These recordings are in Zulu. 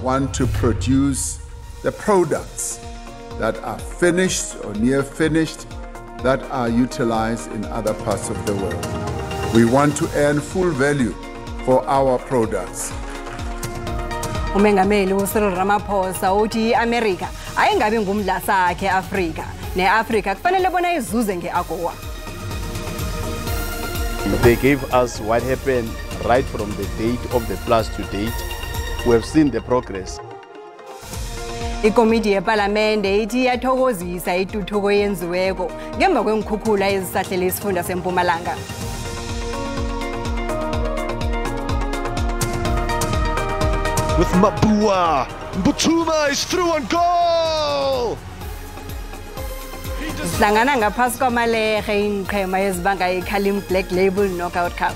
want to produce the products that are finished or near finished that are utilized in other parts of the world. We want to earn full value for our products. Umengameli uCyril Ramaphosa uthi America ayingabi ngumdlasa wakhe Africa neAfrica kufanele bona izuze ngeAGOA. They gave us what happened right from the date of the plus to date. We have seen the progress. Ikomiti yeParlamente ithi yathokozisa ituthuko yenziweko ngemva kwenkhukhula ezisahlele isifunda seMpumalanga. With Mabua, Mbutuma is through on goal! Sihlangana ngaphasi kwamalehe inqhema ezibanga iKhalim Black Label Knockout Cup.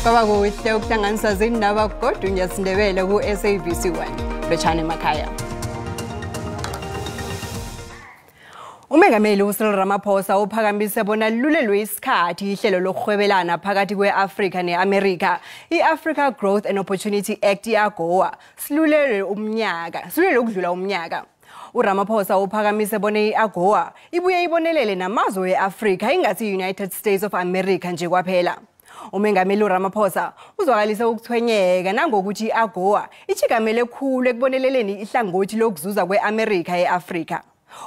Kwaba kuhle ukuhlanganisa zindaba kodwa zesiNdebele ku SABC 1 Bechane Makhaya. Umengameli uCyril Ramaphosa uphakamise bona lulelwe isikhathi ihlelo lokuhwebelana phakathi kweAfrica neAmerica. iAfrica Growth and Opportunity Act iAGOA silulele ukudlula umnyaka. uRamaphosa uphakamise bona iAGOA ibuye ibonelele namazwe eAfrica ingathi United States of America nje kwaphela. Umengameli uRamaphosa uzwakalise ukuthwenyeka nangokuthi iAGOA ichigamele khulu ekuboneleleni ihlangothi lokuzuza kweAmerica eAfrica.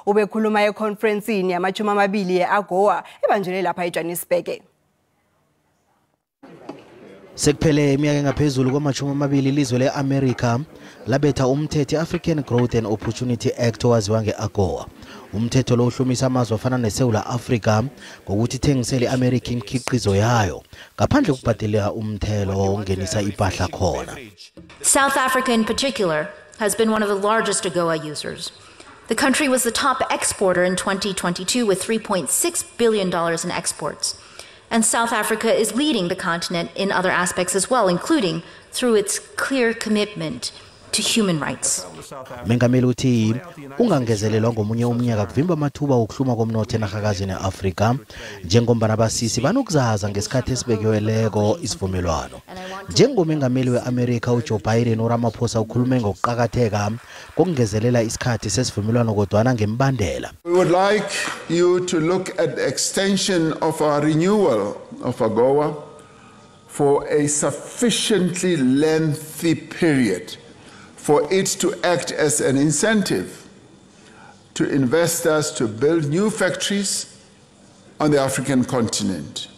Ubekhuluma econferenceini yama-20 ye-AGOA ebanjelwe lapha eJohannesburg. Sekuphele iminyaka engaphezulu kwama-20 ilizwe le-America labetha umthetho African Growth and Opportunity Act owaziwa nge-AGOA. Umthetho lo uhlumisa amazwe afana neSouth Africa ngokuthi ithengisele iAmerica imikhiqizo yayo ngaphandle kokubhadela umthelo ongenisa impahla khona. South Africa in particular has been one of the largest AGOA users. The country was the top exporter in 2022 with $3.6 billion in exports. And South Africa is leading the continent in other aspects as well, including through its clear commitment to human rights. Mengameli uthi ungangezelelwa ngomunye umnyaka kuvimba amathuba okuhluma komnotho enarhakazini eAfrica njengombana abasisi banokuzaza ngesikhathi esibekiweleko isivumelwano. Njengomengameli weAmerica uJoe Biden uRamaphosa ukhulume ngokuqakatheka kokungezelela isikhathi sesivumelwano kodwana ngembandela. We would like you to look at the extension of our renewal of AGOA for a sufficiently lengthy period for it to act as an incentive to investors to build new factories on the African continent.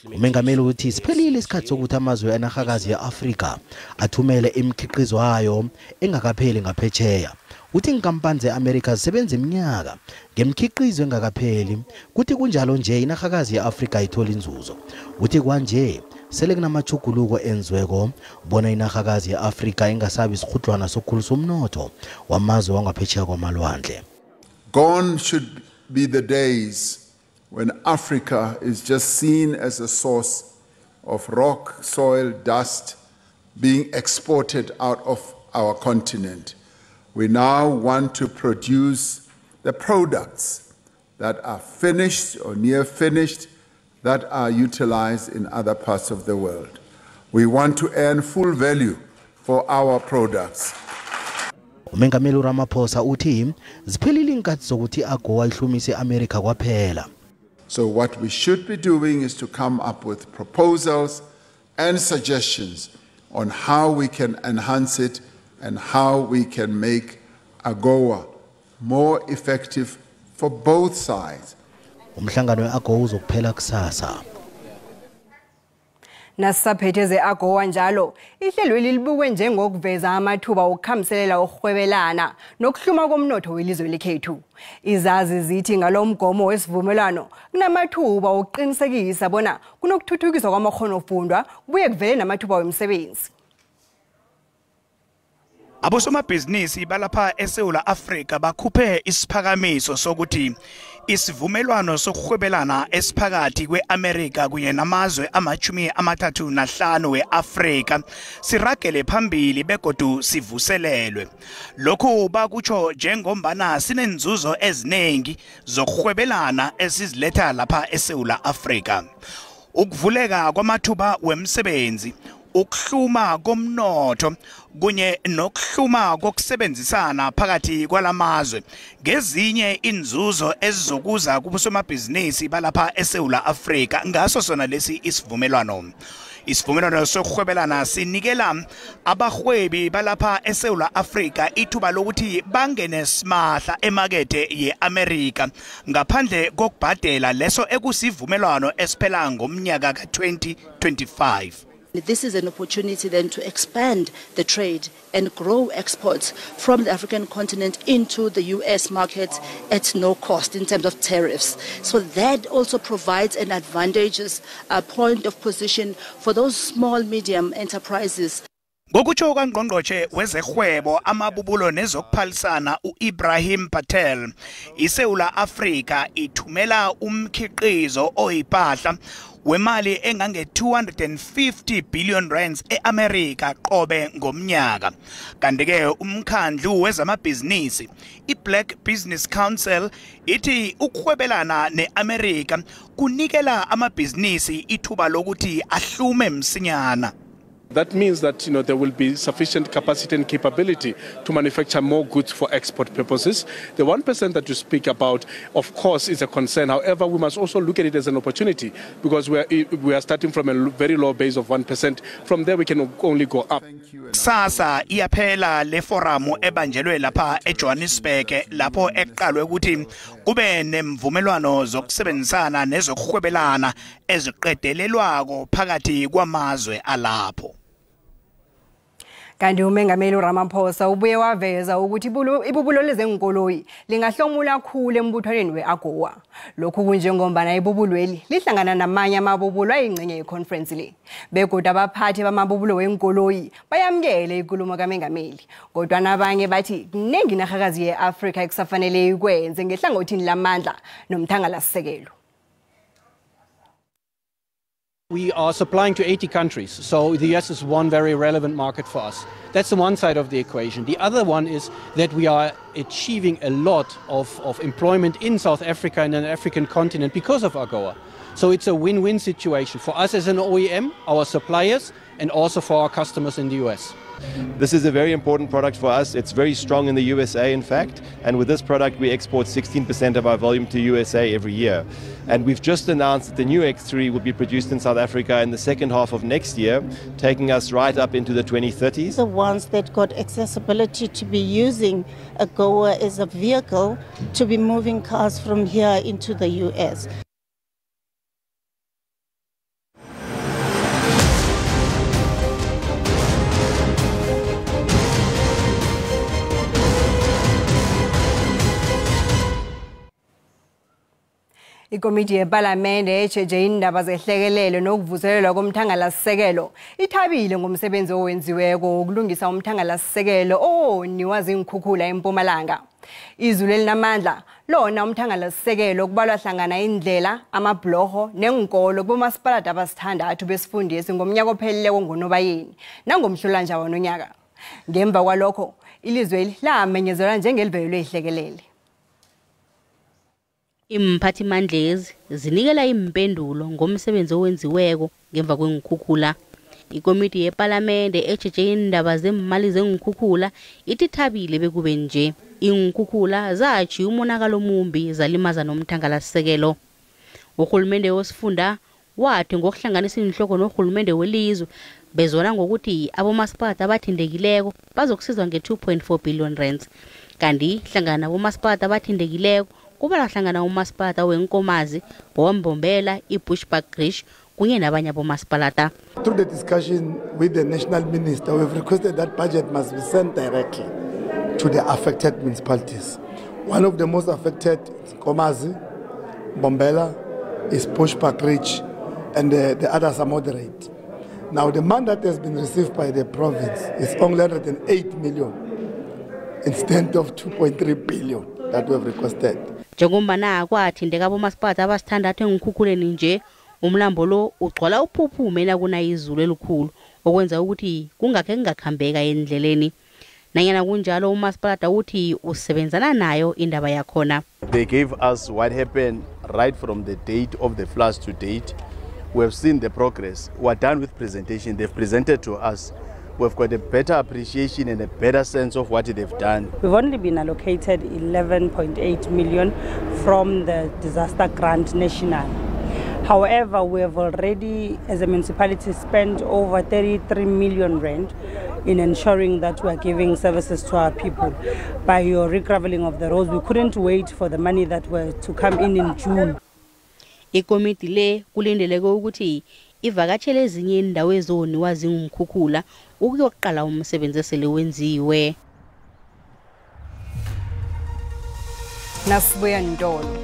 Umengameli uthi siphelile isikhathi sokuthi amazwe enarhakazi yeAfrica athumele imikhiqizo yayo engakapheli ngaphetsheya. Uthi inkampani zeAmerica zisebenza iminyaka ngemikhiqizo engakapheli kuthi kunjalo nje inarhakazi yeAfrica ithola inzuzo. Uthi kwanje sele kunamachuguluko enziweko bona inarhakazi yeAfrica engasabi isikhudlwana sokukhulisa umnotho wamazwe wangaphetsheya kwamalwandle. Gone should be the days when Africa is just seen as a source of rock, soil, dust being exported out of our continent. We now want to produce the products that are finished or near finished that are utilized in other parts of the world. We want to earn full value for our products. Umengameli uRamaphosa uthi ziphelile inkathi zokuthi iAGOA ihlumise iAmerica kwaphela. So what we should be doing is to come up with proposals and suggestions on how we can enhance it and how we can make AGOA more effective for both sides. Umhlangano weAGOA uzokuphela kusasa. Nasaphethe zeAGOA njalo ihlelo libukwe njengokuveza amathuba okukhamselela okuhwebelana nokuhluma komnotho welizwe lekhethu. Izazi zithi ngalomgomo wesivumelwano kunamathuba okuqinisekisa bona kunokuthuthukiswa kwamakghonofundwa kubuye kuvele namathuba wemisebenzi. Abosomabhizinisi balapha eSouth Africa bakhuphe isiphakamiso sokuthi isivumelwano sokuhwebelana esiphakathi kweAmerica kunye namazwe ama-35 weAfrica siragele phambili begodu sivuselelwe. Lokhu bakutsho njengombana sinenzuzo eziningi zokuhwebelana esiziletha lapha eSouth Africa. ukuvuleka kwamathuba wemsebenzi, ukuhluma komnotho kunye nokuhluma kokusebenzisana phakathi kwalamazwe ngezinye inzuzo ezizokuza kubosomabhizinisi balapha eSouth Africa ngaso sona lesi isivumelwano. Isivumelwano sokuhwebelana sinikela abahwebi balapha eSouth Africa ithuba lokuthi bangene simahla emakethe yeAmerica ngaphandle kokubhadela leso ekusivumelwano esiphela ngomnyaka ka-2025. This is an opportunity then to expand the trade and grow exports from the African continent into the US market at no cost in terms of tariffs. So that also provides an advantageous point of position for those small, medium enterprises. Ngokutsho kaNgqongqoshe wezehwebo amabubulo nezokuphalisana uIbrahim Patel, iSouth Africa ithumela umkhiqizo oyiphahla wemali engange 250 billion rands eAmerica qobe ngomnyaka. Kanti ke umkhandlu wezamabhizinisi iBlack Business Council ithi ukuhwebelana neAmerica kunikela amabhizinisi ithuba lokuthi ahlume msinyana. That means that there will be sufficient capacity and capability to manufacture more goods for export purposes. The 1% that you speak about, of course, is a concern. However, we must also look at it as an opportunity because we are starting from a very low base of 1%. From there, we can only go up. Sasa iyaphela le forum ebanjelwe lapha eJohannesburg lapho eqalwe ukuthi kube nemvumelwano zokusebenzisana nezokuhwebelana eziqedelelwako phakathi kwamazwe alapho. Kanti umengameli uRamaphosa ubuye waveza ukuthi ibubulo lezenkoloyi lingahlomula kakhulu embuthwaneni weAGOA. Lokhu kunjengombana ibubulweli lihlangana namanye amabubulo ayingcenye yeconference le. Begodwa abaphathi bamabubulo wenkoloyi bayamkele inkulumo kaMengameli. Kodwa nabanye bathi kuningi inarhakazi yeAfrica ekusafanele ikwenze ngehlangothini lamandla nomthangalasisekelo. We are supplying to 80 countries, so the US is one very relevant market for us. That's the one side of the equation. The other one is that we are achieving a lot of employment in South Africa and the African continent because of AGOA. So it's a win-win situation for us as an OEM, our suppliers, and also for our customers in the US. This is a very important product for us. It's very strong in the USA, in fact. And with this product, we export 16% of our volume to USA every year. And we've just announced that the new X3 will be produced in South Africa in the second half of next year, taking us right up into the 2030s. The ones that got accessibility to be using AGOA as a vehicle to be moving cars from here into the US. Ikomiti yeParlamente ejeje indaba zehlekelelo nokuvuselelwa komthangalasisekelo ithabile ngomsebenzi owenziweko ukulungisa umthangalasisekelo oniwazi inkhukhula eMpumalanga. Izulu elinamandla lona umthangalasisekelo kubalwa hlangana indlela amabhloho nenkolo kumasipalati abasithandathu besifundisi ngomnyaka opheleleko ngoNobayeni nangomhlolanja wanonyaka. Ngemva kwalokho ilizwe lamenyezelwa njengelivelelwe ihlekelele. Imphathimandlezi zinikela impendulo ngomsebenzi owenziweko ngemva kwenkhukhula. Ikomiti yeParlamente ejeje indaba zemali zenkhukhula itithabile bekube nje. Inkhukhula zathi umonakalo omumbi zalimaza nomthangalasisekelo. Uhulumende wesifunda wathi ngokuhlanganisa inhloko nohulumende welizwe bezona ngokuthi abomasipalati abathindekileko bazokusizwa nge2.4 billion rands. Kanti hlangana nabomasipalati abathindekileko kuba lahlangana umasipalata wenkomazi wombombela iBushbuckridge kunye nabanye abomasipalata. Through the discussion with the national minister, we've requested that budget must be sent directly to the affected municipalities. One of the most affected is Nkomazi, Bombela, is Bushbuckridge, and the others are moderate. Now the amount that has been received by the province is only 108 million instead of 2.3 billion that we have requested. Njengombana kwathindeka abomasipalati abasithandathu enkhukhuleni nje umlambo lo ugcwala uphuphume nakuna izulu elikhulu okwenza ukuthi kungakhe kungakhambeka endleleni. Nanyana kunjalo umasipalati uthi usebenzana nayo indaba yakhona. They gave us what happened right from the date of the floods to date. We have seen the progress. We're done with presentation. They've presented to us. We've got a better appreciation and a better sense of what they've done. We've only been allocated 11.8 million from the Disaster Grant National. However, we have already, as a municipality, spent over 33 million rand in ensuring that we are giving services to our people. By your regraveling of the roads, we couldn't wait for the money that were to come in June. Ikomiti le kulindeleke ukuthi ivakatshele ezinye indawo ezoniwa zingumkhukhula ukuyoqala umsebenzi esele wenziwe. Nasibuya Ntolo.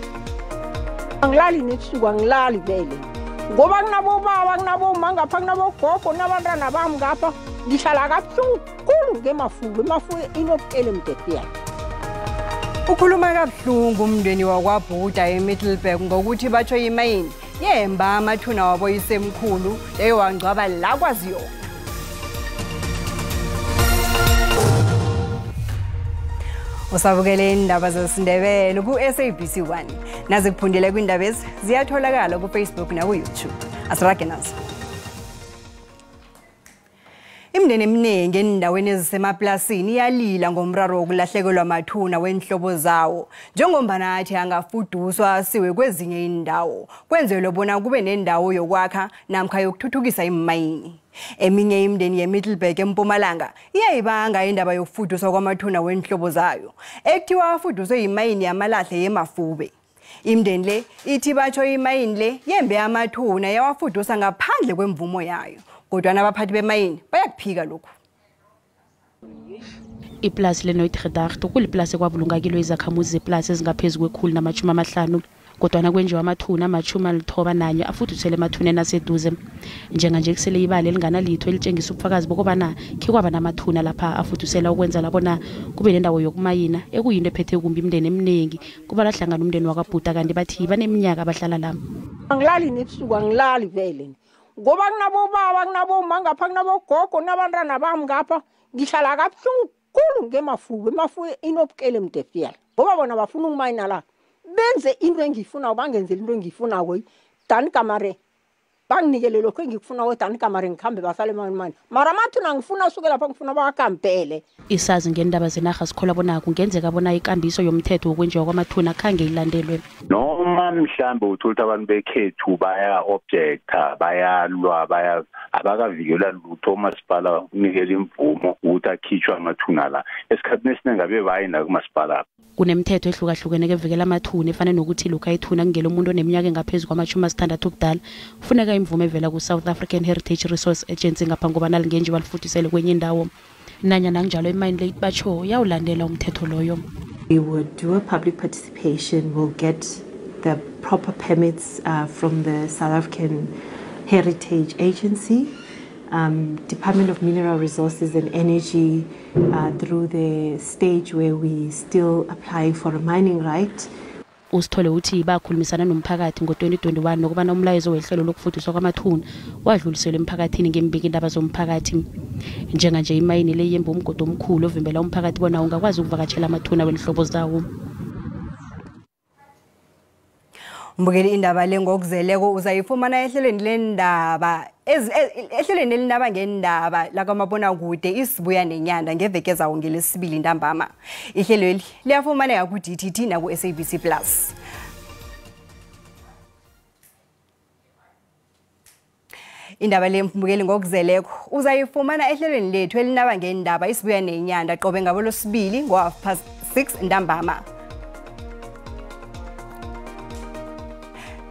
Angilali nebusuku angilali vele. Ngoba kunabobaba kunaboma ngapha kunabogogo nabantwana bami ngapha ngihlala kabuhlungu khulu ngemafuku inobukele mdediyana. Ukhuluma kabuhlungu umndeni wakwaBhuda eMiddelburg ngokuthi batsho imayini yemba amathuna wabo isemkhulu leyo wangcwaba la kwaZiyona. Usabukele indaba zesiNdebele ku SABC 1. Nazi kuphundile kwindaba ezi ziyatholakala ku Facebook na ku YouTube. Asirage nazo. Imndeni eminingi endaweni ezisemaplasini iyalila ngomraro wokulahlekelwa amathuna wenhlobo zawo njengombana athi angafuduswa asiwe kwezinye indawo kwenzelwe bona kube nendawo yokwakha namkha yokuthuthukisa imayini. Eminye imndeni yeMiddelburg eMpumalanga iyayibanga indaba yokufuduswa kwamathuna wenhlobo zayo ekuthiwa afuduswe imayini yamalahle yeMafube. Imndeni le ithi batsho imayini le yembe amathuna yawafudusa ngaphandle kwemvumo yayo. Kodwa nabaphathi bemayini bayakuphika lokhu. Iplasi lenoyitredacht kuliplasi kwabulunga kilo izakhamuzi zeplasi ezingaphezulu kwe150 kodwa nakwenziwa amathuna ama-39 afuduselwe emathuneni aseduze njenganje kusele ibali elingana litho elitshengisa ubufakazi bokubana khikwaba namathuna lapha afudusela ukwenza labona kube nendawo yokumayina ekuyinto ephethe kumbi imndeni eminingi kuba lahlangana umndeni wakwaBhuda kanti bathi baneminyaka abahlala lapha. Angilali nebusuku angilali vele. Ngoba kunabobaba kunaboma ngapha kunabogogo nabantwana bami ngapha ngihlala kabuhlungu khulu ngemafuku inobukele mdediyana. Ngoba bona bafuna ukumayina la benze into engiyifuna bangenzele into engiyifuna koyi dani kamare banginikele lokho engikufuna ko dani kamare ngikhambe basale mani mara amathuna ngifuna usuke lapha ngifuna bakampele. Isazi ngendaba zenarha sikhola bona kungenzeka bona ikambiso yomthetho wokwenziwa kwamathuna khange ilandelwe. Noma mhlambe uthola abantu bekhethu baya objecta bayalwa abakavikelwa lutho umasipala unikele imvumo ukuthi akhitshwe amathuna la esikhathini esiningi abe bayina kumasipala. Kunemithetho ehlukahlukene evikela amathuna efana nokuthi lokho ayithuna kungela umuntu oneminyaka engaphezulu kwama-60 ubudala kufuneka imvume evela ku-South African Heritage Resource Agency ngaphambi kobana lingenjiwa lifudusele kwenye indawo nanyana kunjalo imayini le batsho yawulandela umthetho loyo. We would do a public participation, we'll get the proper permits from the South African Heritage Agency, Department of Mineral Resources and Energy through the stage where we still applying for a mining right. Usithole uthi bakhulumisana nomphakathi ngo-2021 nokubana umlayezo wehlelo lokufuduswa kwamathuna wadluliselwe emphakathini ngembiki indaba zomphakathi. Njenganje imayini le yemba umgodo omkhulu ovimbela umphakathi bona ungakwazi ukuvakatshela amathuna wenhlobo zawo. Mbukeli indaba le ngokuzeleko uzayifumana ehlelweni lendaba ehlelweni elindaba ngendaba lakamabona kude isibuya nenyanda ngeveke zawo ngelesibili ntambama. Ihlelo eli liyafumaneka ku DTT na ku SABC Plus. Indaba le mbukeli ngokuzeleko uzayifumana ehlelweni lethu elindaba ngendaba isibuya nenyanda qobe ngabo losibili ngo6 ntambama.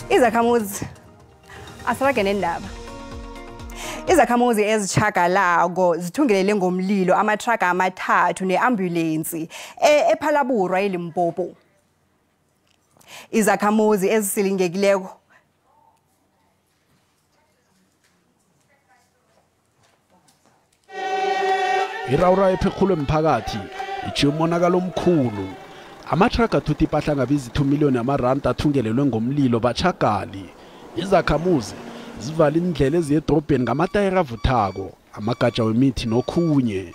Izakhamuzi asirage nendaba. Izakhamuzi ezichagalako zithungelele ngomlilo amatraka amathathu neambulance ePhalaburwa eLimpopo. Izakhamuzi ezisilingekileko irawura ephekhulu emphakathi ithi umonakalo omkhulu. Amatraga athuthi impahla ngabizi 2 million amarandi athungelelwe ngomlilo bachagali. Izakhamuzi zivala indlela eziyedrobheni ngamatayera avuthako, amagatsha wemithi nokhunye.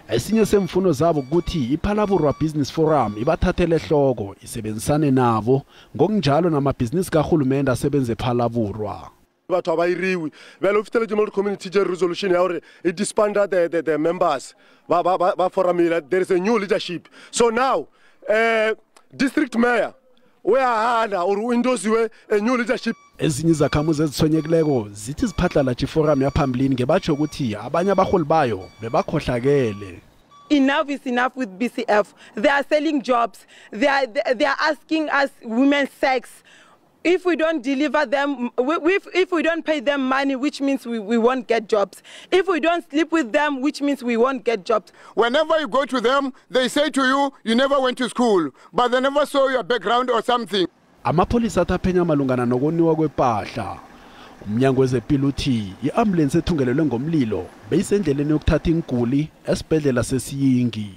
Esinye semfuno zabo ukuthi iPhalaburwa Business Forum ibathathele ehloko isebenzisane nabo ngokunjalo namabhizinisi kahulumende asebenza ePhalaburwa. Batho ba iriwi vele ufitele jumel community resolution ya hore it disbanded the members ba foramila. There is a new leadership. So now district mayor uyahana or uindosiwe a new leadership. Ezinye izakhamuzi ezithonyekileko zithi ziphathala iforum yaphambilini ngebatsho ukuthi abanye abaholi bayo bebakhohlakele. Enough is enough with BCF. They are selling jobs. They are asking us women's sex. If we don't deliver them, if we don't pay them money, which means we won't get jobs. If we don't sleep with them, which means we won't get jobs. Whenever you go to them, they say to you, you never went to school, but they never saw your background or something. Amapolisa athaphenya malungana nokoniwa kwepahla. Umnyango wezempilo uthi iambulance ethungelelwe ngomlilo beyisendleleni yokuthatha inguli esibhedlela seSiyingi.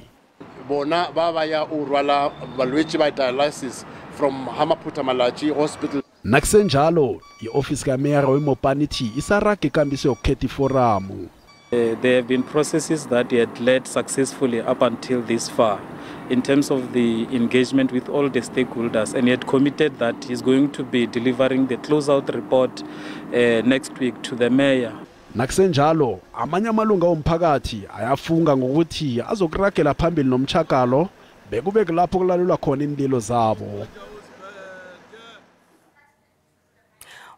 Bona babaya urwala balwetshi ba dialysis from Hamaphuta Malachi Hospital. Nakusenjalo ioffice kaMeya weMopani ithi isaraga ikambiso yokukhetha iforum. There have been processes that had led successfully up until this far in terms of the engagement with all the stakeholders, and he had committed that he's going to be delivering the closeout report next week to the mayor. Nakusenjalo amanye amalunga omphakathi ayafunga ngokuthi azokuragela phambili nomchakalo bekube kulapho kulalelwa khona indilo zabo.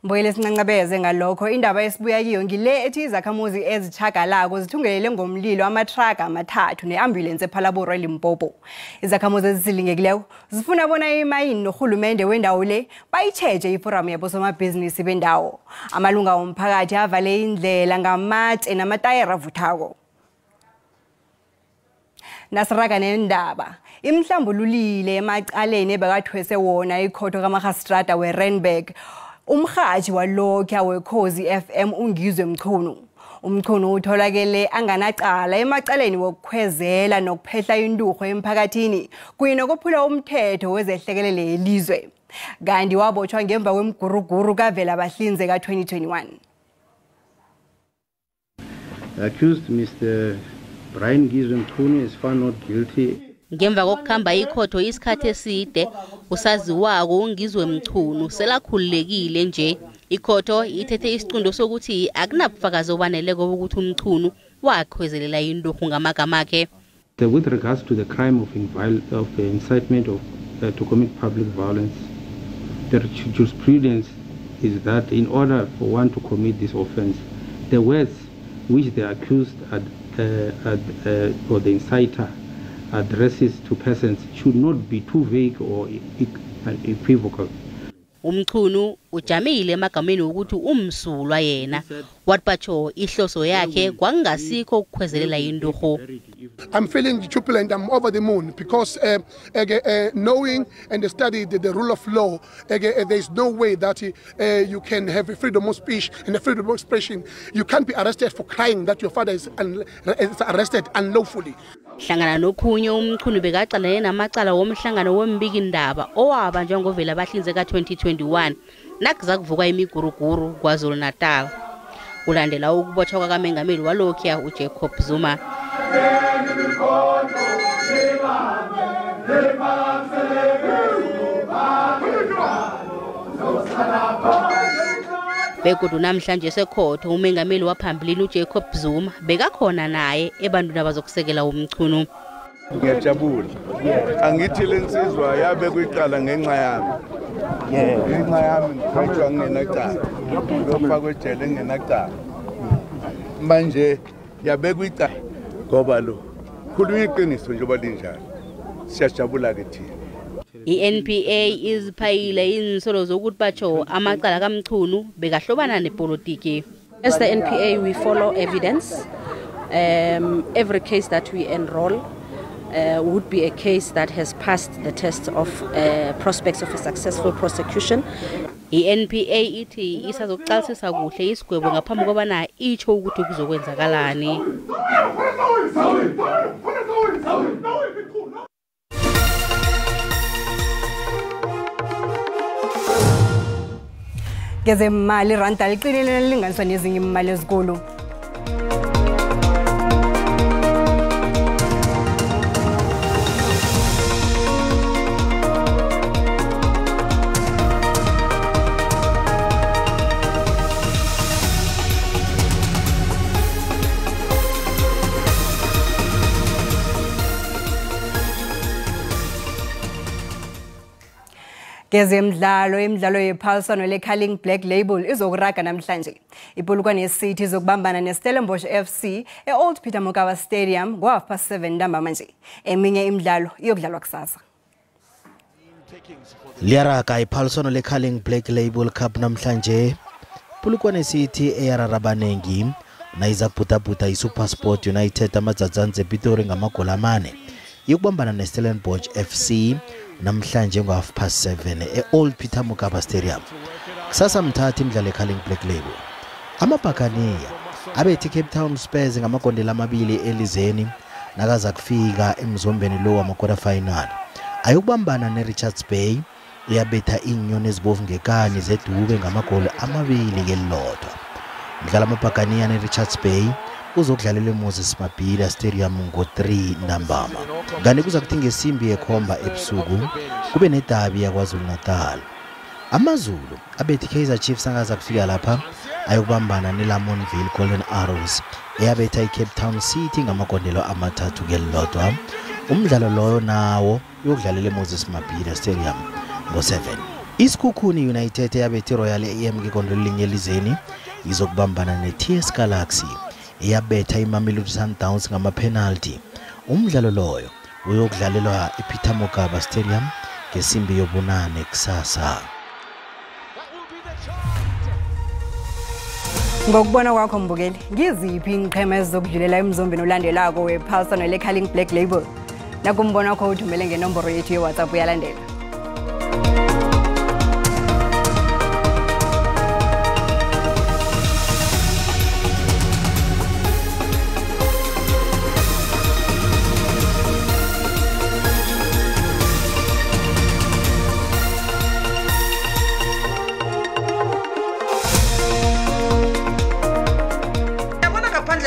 Mboyile sincancabeze ngalokho indaba esibuya kiyo ngile ethi izakhamuzi ezichagalako zithungelele ngomlilo amatraka amathathu neambulance ePhalaboro eLimpopo. Izakhamuzi ezisilingekileko zifuna bona imayini nohulumende wendawo le bayicheje iforum yabosomabhizinisi bendawo. Amalunga omphakathi avale indlela ngamatshe namatayera avuthako. Nasiraga neNdaba imhlambululile emacaleni ebekathwese wona ikhotho kaMagistrata weRandburg. Umhaji walokho weKhozi FM ungizwe Mchunu. Umchunu utholakele anganacala emacaleni wokukhwezela nokuphehla induho emphakathini kuyina kophula umthetho wezehlekelele elizwe. Kanti wabotshwa ngemva kwemguruguru kavela bahlinze ka2021. Accused Mr. Brian Gizwe Mchunu is found not guilty. Ngemva kokukhamba ikhotho isikhathi eside usaziwako ungizwe Mchunu selakhululekile nje. Ikhotho ithethe isiqundo sokuthi akunabufakazi obaneleko bokuthi uMchunu wakhwezelela induhu ngamagama akhe. With regards to the crime of incitement to commit public violence, the jurisprudence is that in order for one to commit this offense, the words which the accused or the inciter addresses to persons should not be too vague or equivocal. Umchunu ujamile emagameni ukuthi umsulwa yena watbatsho ihloso yakhe kwangasikho ukukhwezelela induhu. I'm feeling jubilant, I'm over the moon because knowing and studying the rule of law, there is no way that you can have a freedom of speech and a freedom of expression. You can't be arrested for crying that your father is arrested unlawfully. Hlangana nokhunye uMchunu bekaqalene namacala womhlangano wembiki indaba owabanjwa ngovela bahlinze ka2021 nakuza kuvuka imiguruguru kwaZulu Natal. Ulandela ukubotshwa kwakamengameli walokho uJacob Zuma. Begodu namhlanje sekhotho umengameli waphambilini uJacob Zuma bekakhona naye ebantwini abazokusekela uMchunu. Ngiyajabula. Angithi lensizwa yabe kuyiqala ngenxa yami. Ngenxa yami ngikho ngingenacala. Ngopha kwejele ngingenacala. Manje yabe kuyiqala ngoba lo khulunywa iqiniso nje balinjalo. Siyajabula ke thina. INPA iziphayile insolo zokuthi batsho amacala kaMchunu bekahlobana nepolitiki. As the NPA, we follow evidence. Every case that we enroll would be a case that has passed the test of prospects of a successful prosecution. INPA ithi isazoqalisisa kuhle isigwebo ngaphambi kobana itsho ukuthi kuzokwenzakalani. Ngezemali iranda liqinile lilinganiswa nezinye imali ezikulu. Imidlalo yephaliswano le-Carling Black Label izokuraga namhlanje. Ipolokwane yeCity izokubambana neStellenbosch FC e-Old Peter Mokaba Stadium ngo-7:30 ntambama nje. Eminye imidlalo iyokudlalwa kusasa. Liyaraga iphaliswano le-Carling Black Label Cup namhlanje. Polokwane yeCity eyararabanengi nayizakubhutabhuta iSuperSport United amadzadzanze ePitori ngamagoli 4. Yokubambana neStellenbosch FC namhlanje ngo-7:30 e-Old Peter Mokaba Stadium. Kusasa mthatha imidlalo e-Carling Black Label. Amabhakaniya abethi Cape Town Spurs ngamagondela 2 elizeni nakaza kufika emzombeni lo wama-quarter final. Ayokubambana neRichards Bay uyabetha inyoni ezibovu ngekani zedube ngamagoli 2-1. Umdlalo amabhakaniya neRichards Bay uzokudlalela eMoses Mabhida Stadium ngo-3 ntambama. Kanti kuza kuthi ngesimbi yekhomba ebusuku kube nedabi yaKwaZulu Natal. AmaZulu abethi Kaizer Chiefs angaza kufika lapha ayokubambana neLamontville Golden Arrows eyabetha iCape Town City ngamagondelo 3-1. Umdlalo loyo nawo uyokudlalela eMoses Mabhida Stadium ngo-7. Isikhukhuni United yabethi Royal AM ngegondelo linye elizeni izokubambana neTS Galaxy eyabetha iMamelodi Sundowns ngama-penalty. Umdlalo loyo uyokudlalelwa ePeter Mokaba Stadium ngesimbi yobunane kusasa. Ngokubona kwakho mbukeli, ngiziphi inqhema ezizokudlulela emzombeni olandelako wephaliswano le-Carling Black Label? Nakumbona wakho uthumele ngenomboro yethu ye-WhatsApp uyalandela.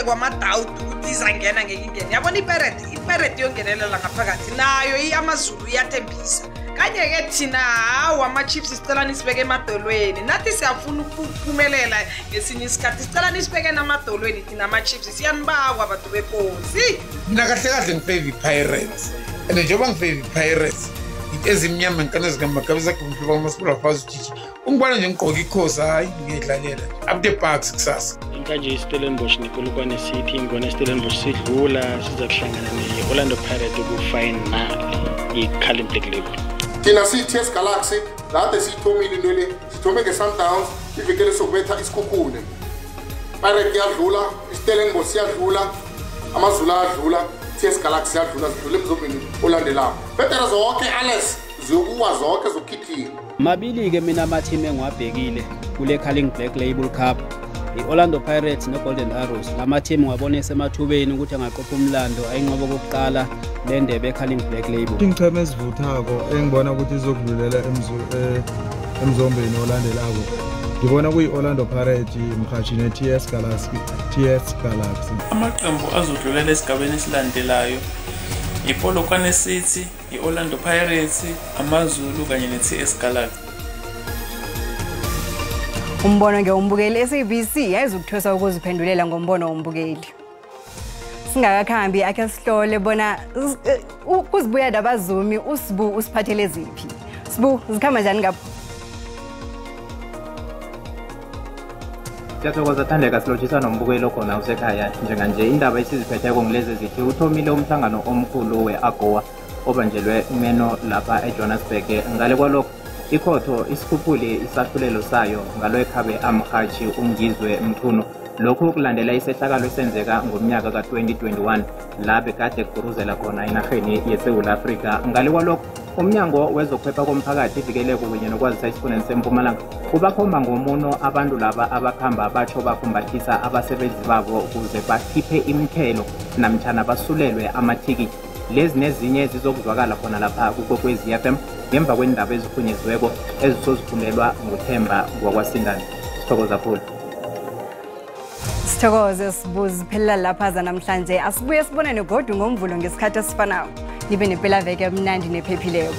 kwamadoubt ukuthi izangena ngekingeni yabona iPirate yongenelela ngaphakathi nayo iAmaZulu iyathembisa kanye ke thina ama-Chiefs sicela nisibeke emadolweni nathi siyafuna ukuphumelela ngesinye isikhathi sicela nisibeke namadolweni thina ama-Chiefs siyanibawa abantu bekosi. Mina kahle kahle ngifavor iPirates and njengoba ngifavor iPirates ezimnyama nkana zikamagabisa kumhlobo kwamasipula fazi chichi ungibona nje ngigqoka ikhosi hayi ngiyidlalela up the parks kusasa. Kanje iStellenbosch nePolokwane yeCity ngibona iStellenbosch sidlula siza kuhlangana neOrlando Pirates ku-final i-Carling Black Label. Thina siTS Galaxy lade sithomile into le sithome ngeSundowns ivekele sokubetha isikhukhune. Pirates yadlula iStellenbosch yadlula AmaZulu adlula TS Galaxy yadlula sidlule emzombeni olandelayo. Betera zonke Alex zokuwa zonke zokhithika. Mabili ke mina amateam engiwabhekile kule Carling Black Label Cup iOrlando Pirates neGolden Arrows. Lama team ngabona esemathubeni ukuthi angaqopha umlando ayinqobo kokuqala le ndebe eCarling Black Label. Ingcheme esivuthako engibona ukuthi izokudlulela emzombeni olandelako. Ngibona kuyiOrlando Pirates mkhathi neTS Galaxy. Amaqembu azodlulela esigabeni esilandelayo iPolokwane City, iOrlando Pirates, AmaZulu kanye neTS Galaxy. Umbono ngeumbukeli SABC yayizokuthwesa ukuziphendulela ngombono wombukeli. Singakakhambi akhe sihlole bona kuzibuya dabazumi uSibu usiphathele ziphi. Sibu zikhamba njani ngapha? Siyathokoza Thandeka silotshisa nombukelo khona usekhaya njenganje indaba esiziphetheko ngilezi zithi uthomile umhlangano omkhulu we-AGOA obanjelwe umeno lapha eJohannesburg. Ngale kwalokho ikhotho isikhuphule isahlulelo sayo ngalo ekhabe amhathi ungizwe Mthuno. Lokhu kulandela isehlakalo esenzeka ngomnyaka ka-2021 la bekade kuruzela khona enarheni yeSouth Africa. Ngale kwalokho umnyango wezokuphepha komphakathi ivikeleko kunye nokwazisa isifundeni seMpumalanga kubakhomba ngomuno abantu laba abakhamba batsho bakumbathisa abasebenzi babo ukuze bakhiphe imithelo namtjhana basulelwe amathiki. Lezi nezinye zizokuzwakala khona lapha kuKwekwezi FM ngemva kwendaba eziphunyezweko ezizozifundelwa nguThemba ngwakwasindana. Sithokoza kakhulu. Sithokoze sibuziphelela lapha namhlanje asibuye sibonane godwa ngomvulo ngesikhathi esifanayo. Nibe nempela veke emnandi nephephileyo.